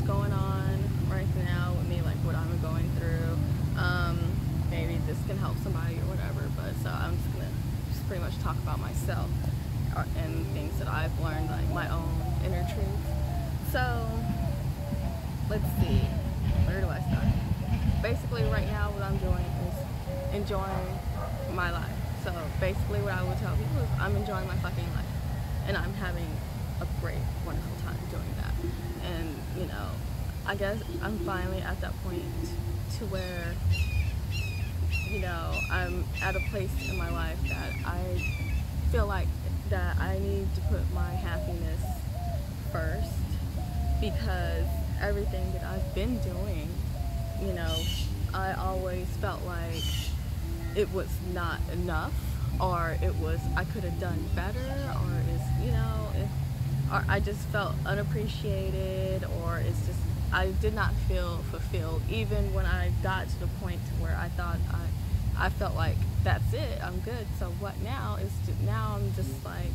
going on right now with me, like what I'm going through. Maybe this can help somebody or whatever, but so I'm just gonna just pretty much talk about myself and things that I've learned, like my own inner truth. So let's see, where do I start? Basically right now what I'm doing is enjoying my life. So basically what I would tell people is I'm enjoying my fucking life, and I'm having a great, wonderful time doing that. And you know, I guess I'm finally at that point to where, you know, I'm at a place in my life that I feel like that I need to put my happiness first, because everything that I've been doing, you know, I always felt like it was not enough, or it was, I could have done better, or is, you know, or I just felt unappreciated, or it's just, I did not feel fulfilled, even when I got to the point to where I thought I felt like that's it, I'm good, so what now? Now I'm just like,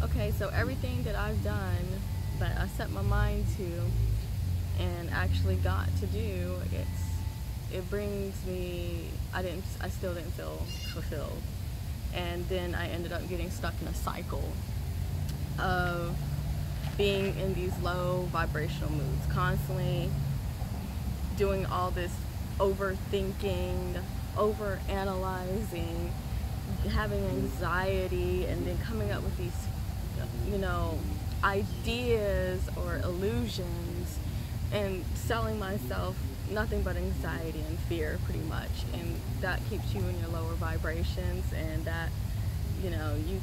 okay, so everything that I've done, that I set my mind to and actually got to do, it brings me, I still didn't feel fulfilled. And then I ended up getting stuck in a cycle of being in these low vibrational moods, constantly doing all this overthinking, over analyzing, having anxiety, and then coming up with these, you know, ideas or illusions, and selling myself nothing but anxiety and fear, pretty much. And that keeps you in your lower vibrations, and that, you know, you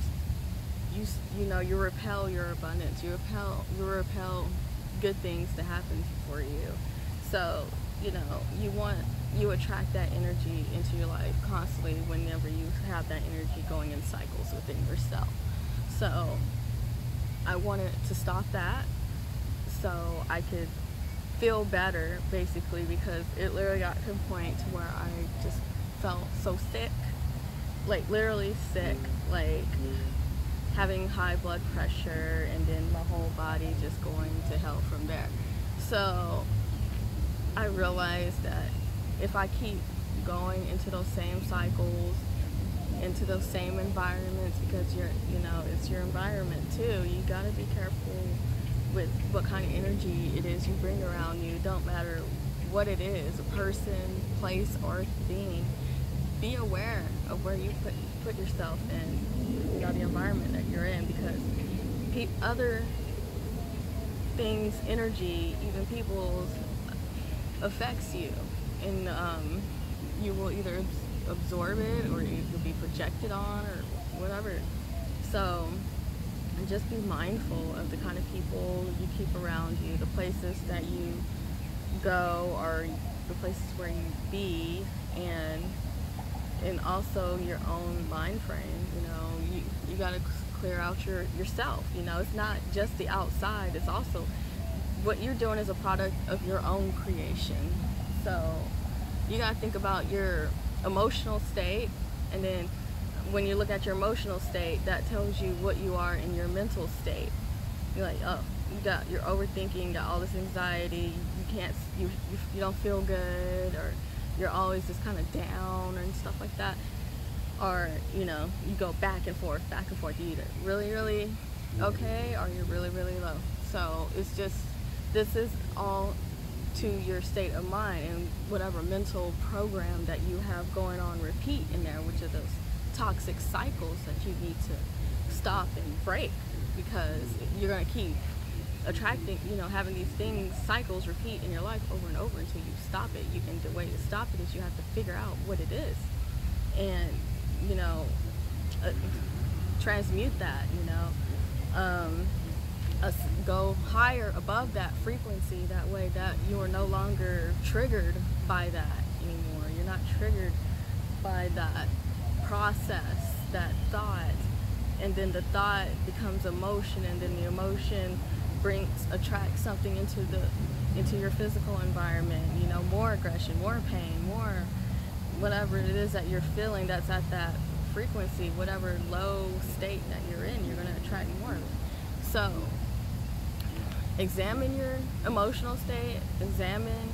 repel your abundance, you repel good things to happen for you. So, you know, you attract that energy into your life constantly whenever you have that energy going in cycles within yourself. So I wanted to stop that so I could feel better, basically, because it literally got to a point to where I just felt so sick, like literally sick, like having high blood pressure, and then my whole body just going to hell from there. So I realized that if I keep going into those same cycles, into those same environments, because it's your environment too, you gotta be careful with what kind of energy it is you bring around you. Don't matter what it is, a person, place, or thing. Be aware of where you put yourself in, you know, the environment that you're in, because other things, energy, even people's, affects you, and you will either absorb it, or you'll be projected on, or whatever. So just be mindful of the kind of people you keep around you, the places that you go, or the places where you be, and also your own mind frame. You know, you got to clear out yourself. You know, it's not just the outside, it's also what you're doing is a product of your own creation. So you got to think about your emotional state, and then when you look at your emotional state, that tells you what you are in your mental state. You're like, oh, you're overthinking, you got all this anxiety, you don't feel good, or you're always just kind of down and stuff like that. Or, you know, you go back and forth. You're either really, really okay, or you're really, really low. So it's just, this is all to your state of mind and whatever mental program that you have going on repeat in there, which are those toxic cycles that you need to stop and break, because you're going to keep attracting, you know, having these cycles repeat in your life over and over until you stop it. And the way to stop it is you have to figure out what it is, and, you know, transmute that, you know, go higher above that frequency. That way that you are no longer triggered by that anymore. You're not triggered by that process, that thought, and then the thought becomes emotion, and then the emotion attracts something into your physical environment. You know, more aggression, more pain, more whatever it is that you're feeling that's at that frequency, whatever low state that you're in, you're going to attract more of it. So examine your emotional state, examine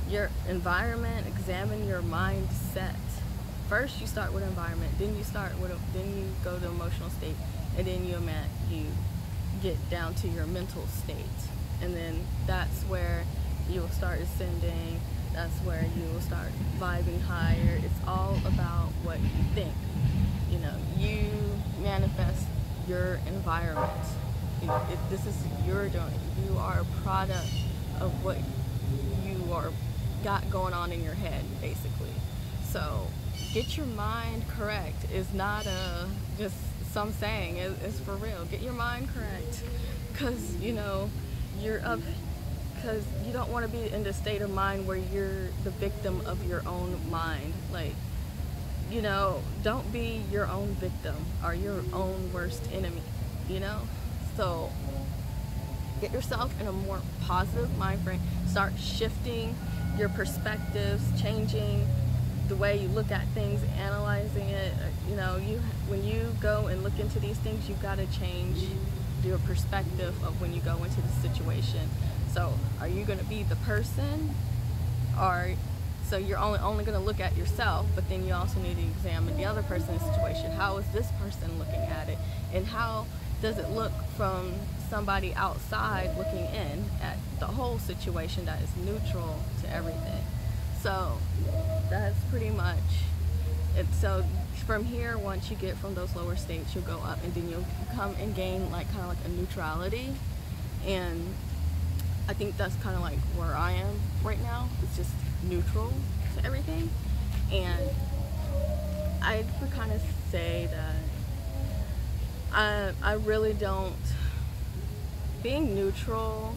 your environment, examine your mindset. First you start with environment, then you go to emotional state, and then you get down to your mental state. And then that's where you'll start ascending, that's where you will start vibing higher. It's all about what you think. You manifest your environment. This is you're doing. You are a product of what you got going on in your head, basically. So get your mind correct. It's not just some saying. It's for real. Get your mind correct, because you're up. Because you don't want to be in the state of mind where you're the victim of your own mind. Like, don't be your own victim or your own worst enemy. So get yourself in a more positive mind frame. Start shifting your perspectives, changing the way you look at things, analyzing it. When you go and look into these things, you've got to change your perspective of when you go into the situation. So are you going to be the person, so you're only going to look at yourself, but then you also need to examine the other person's situation. How is this person looking at it, and how does it look from somebody outside looking in at the whole situation that is neutral to everything? So that's pretty much it. So from here, once you get from those lower states, you'll go up, and then you'll come and gain kind of like a neutrality. And I think that's kind of like where I am right now. It's just neutral to everything. And I would kind of say that I really don't, being neutral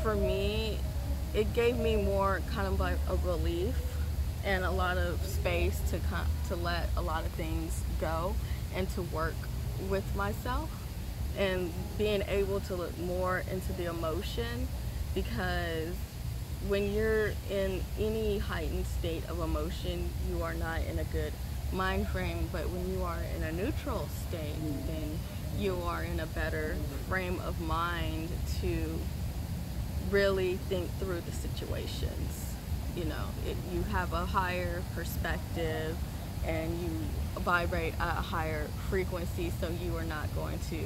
for me, it gave me more kind of like a relief and a lot of space to let a lot of things go and to work with myself, and being able to look more into the emotion, because when you're in any heightened state of emotion, you are not in a good mind frame. But when you are in a neutral state, then you are in a better frame of mind to really think through the situations. You have a higher perspective, and you vibrate at a higher frequency, so you are not going to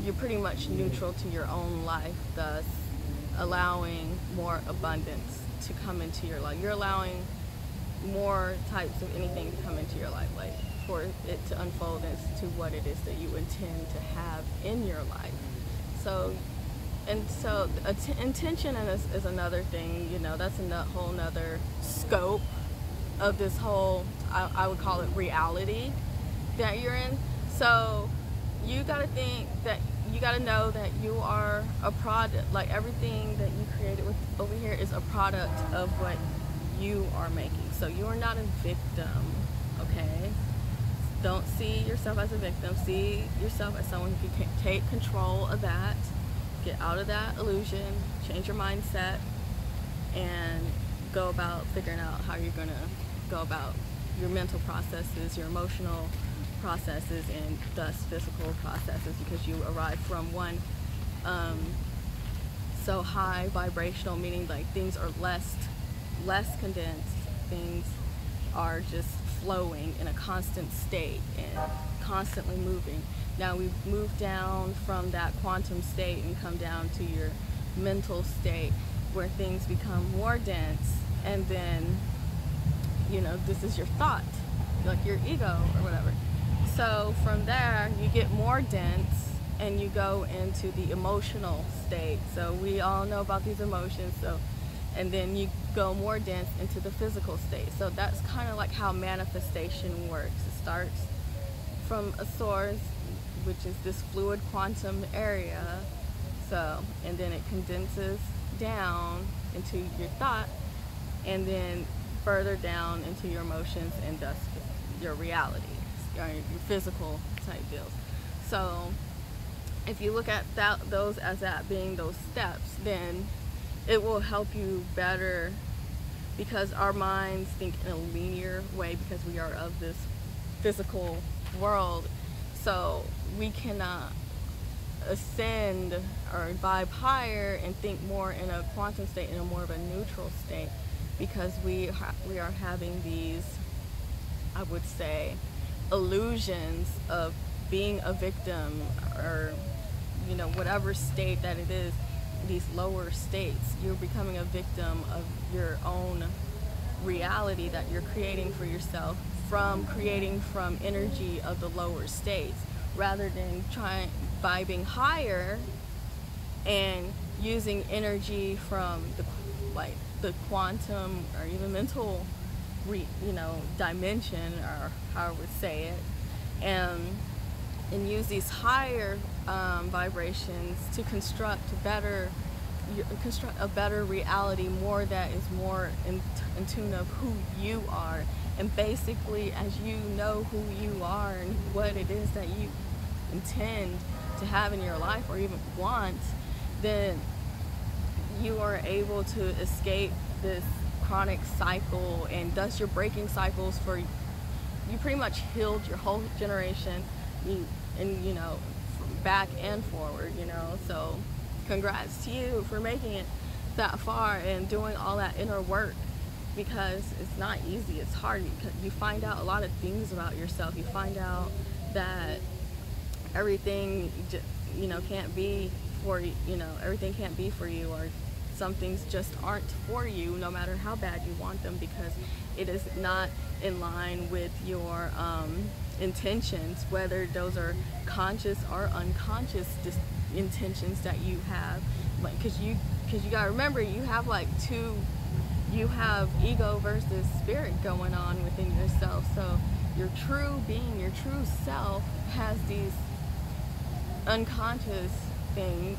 you're pretty much neutral to your own life, thus allowing more abundance to come into your life. You're allowing more types of anything to come into your life, like for it to unfold as to what it is that you intend to have in your life. So intention is another thing. That's a whole nother scope of this whole, I would call it, reality that you're in. So you got to think that you got to know that you are a product. Like, everything that you created over here is a product of what you are making. So you are not a victim, okay? Don't see yourself as a victim. See yourself as someone who can take control of that, get out of that illusion, change your mindset, and go about figuring out how you're going to go about your mental processes, your emotional processes, and thus physical processes, because you arrive from one so high vibrational, meaning like things are less condensed, things are just flowing in a constant state and constantly moving. Now we've moved down from that quantum state and come down to your mental state, where things become more dense, and then this is your thought, like your ego or whatever. So from there you get more dense and you go into the emotional state. So we all know about these emotions. And then you go more dense into the physical state. So that's kind of like how manifestation works. It starts from a source, which is this fluid quantum area. And then it condenses down into your thought, and then further down into your emotions, and thus your reality, your physical type deals. So if you look at those as that being those steps, then it will help you better, because our minds think in a linear way, because we are of this physical world. So we cannot ascend or vibe higher and think more in a quantum state, in a more of a neutral state, because we are having these, I would say, illusions of being a victim, or whatever state that it is. These lower states, you're becoming a victim of your own reality that you're creating for yourself, from creating from energy of the lower states, rather than trying vibing higher and using energy from the quantum or even mental dimension, or how I would say it, and use these higher vibrations to construct a better reality, more that is more in tune of who you are. And basically, as you know who you are and what it is that you intend to have in your life or even want, then you are able to escape this chronic cycle, and thus you're breaking cycles for you. Pretty much healed your whole generation, and back and forward, so congrats to you for making it that far and doing all that inner work, because it's not easy. It's hard. You find out a lot of things about yourself. You find out that everything can't be for you. Everything can't be for you, or some things just aren't for you, no matter how bad you want them, because it is not in line with your intentions, whether those are conscious or unconscious intentions that you have. Because you gotta remember, you have you have ego versus spirit going on within yourself. So your true being, your true self, has these unconscious things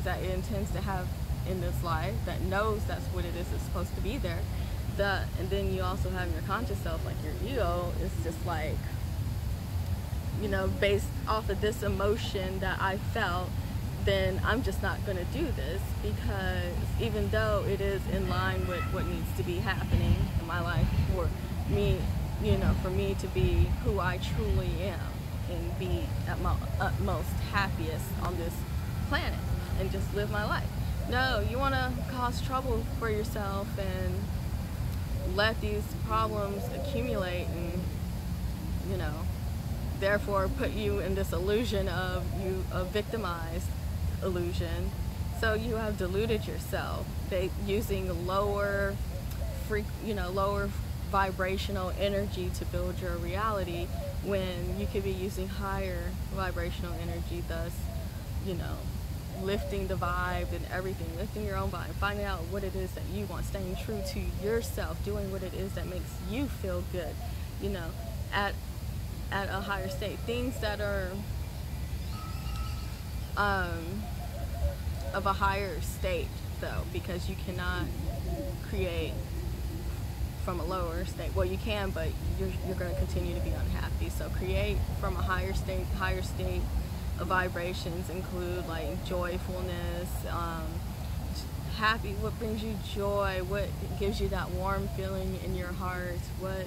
that it intends to have in this life, that knows that's what it is that's supposed to be there. And then you also have your conscious self, like your ego is just based off of this emotion that I felt, then I'm just not going to do this, because even though it is in line with what needs to be happening in my life for me, for me to be who I truly am and be at my utmost happiest on this planet and just live my life. No, you want to cause trouble for yourself and let these problems accumulate, and therefore put you in this illusion of a victimized illusion. So you have deluded yourself, using lower vibrational energy to build your reality, when you could be using higher vibrational energy, thus lifting the vibe and everything, lifting your own vibe, finding out what it is that you want, staying true to yourself, doing what it is that makes you feel good, at a higher state. Things that are of a higher state, though, because you cannot create from a lower state. Well, you can, but you're going to continue to be unhappy. So create from a higher state. Higher state of vibrations include joyfulness, happy. What brings you joy? What gives you that warm feeling in your heart? What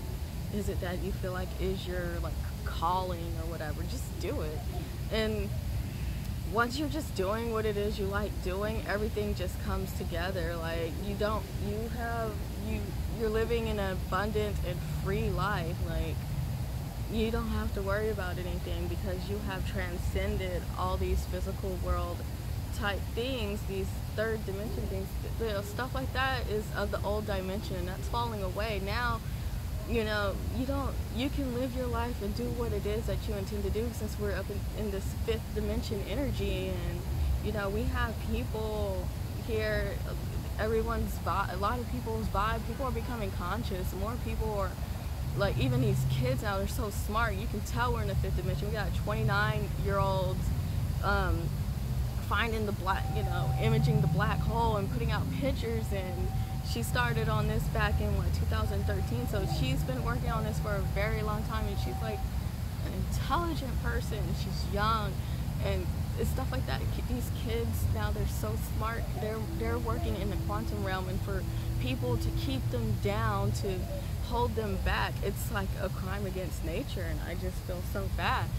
is it that you feel like is your calling or whatever? Just do it. And once you're just doing what it is you like doing, everything just comes together. You're living an abundant and free life. You don't have to worry about anything, because you have transcended all these physical world type things, these third dimension things. Stuff like that is of the old dimension. That's falling away now. You can live your life and do what it is that you intend to do, since we're up in this fifth dimension energy. And we have people here, everyone's vibe, a lot of people's vibe, people are becoming conscious. More people are, even these kids now, they're so smart. You can tell we're in the fifth dimension. We got 29-year-olds finding the imaging the black hole and putting out pictures, and she started on this back in 2013, so she's been working on this for a very long time, and she's an intelligent person, and she's young, and it's stuff like that. These kids now, they're so smart, they're working in the quantum realm, and for people to keep them down, to hold them back, it's like a crime against nature, and I just feel so bad.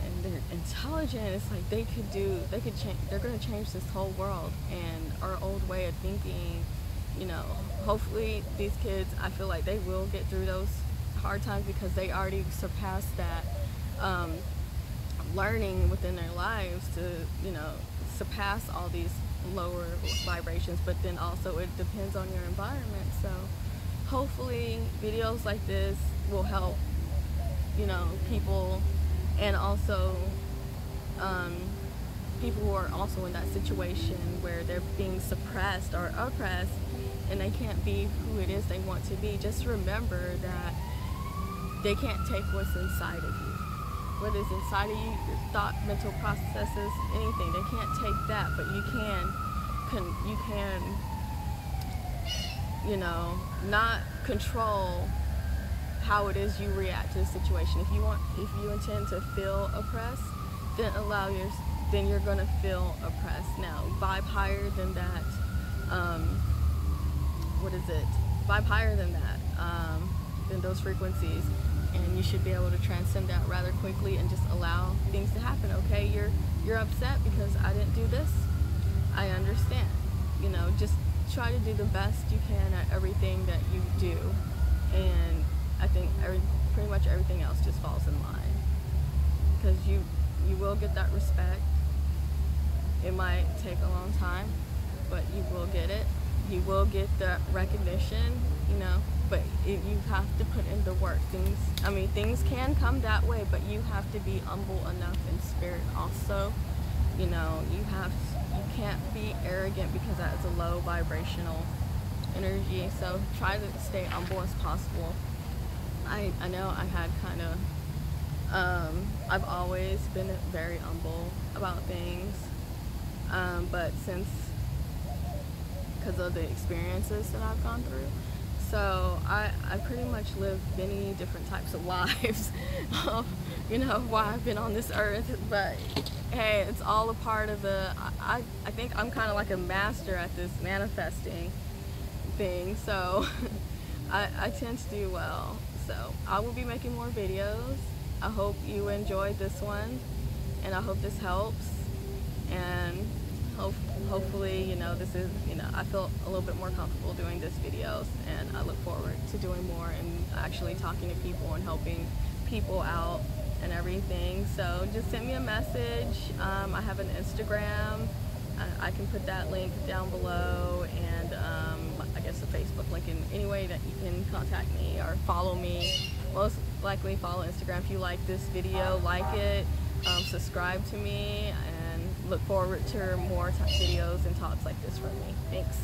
and they're intelligent. It's like they're going to change this whole world, and our old way of thinking, you know, hopefully these kids, I feel like they will get through those hard times because they already surpassed that learning within their lives to, you know, surpass all these lower vibrations. But then also it depends on your environment. So hopefully videos like this will help, you know, people, and also people who are also in that situation where they're being suppressed or oppressed and they can't be who it is they want to be. Just remember that they can't take what's inside of you. What is inside of you, your thought, mental processes, anything. They can't take that, but you can, you know, not control how it is you react to the situation. If you intend to feel oppressed, then you're gonna feel oppressed. Now, vibe higher than that. Vibe higher than that, than those frequencies, and you should be able to transcend that rather quickly and just allow things to happen. Okay, you're upset because I didn't do this. I understand. You know, just try to do the best you can at everything that you do, and I think pretty much everything else just falls in line, because you will get that respect. It might take a long time, but you will get it. You will get the recognition, you know, but you have to put in the work. Things can come that way, but you have to be humble enough in spirit also. You know, you can't be arrogant because that's a low vibrational energy. So try to stay humble as possible. I know I had kind of, I've always been very humble about things, but because of the experiences that I've gone through. So I pretty much lived many different types of lives, you know, while I've been on this earth. But hey, it's all a part of I think I'm kind of like a master at this manifesting thing. So I tend to do well. So I will be making more videos. I hope you enjoyed this one, and I hope this helps. And hopefully, you know, this is, you know, I feel a little bit more comfortable doing this videos, and I look forward to doing more and actually talking to people and helping people out and everything. So just send me a message. I have an Instagram. I can put that link down below, and I guess a Facebook link, in any way that you can contact me or follow me. Most likely follow Instagram. If you like this video, like it, subscribe to me, and look forward to more videos and talks like this from me. Thanks.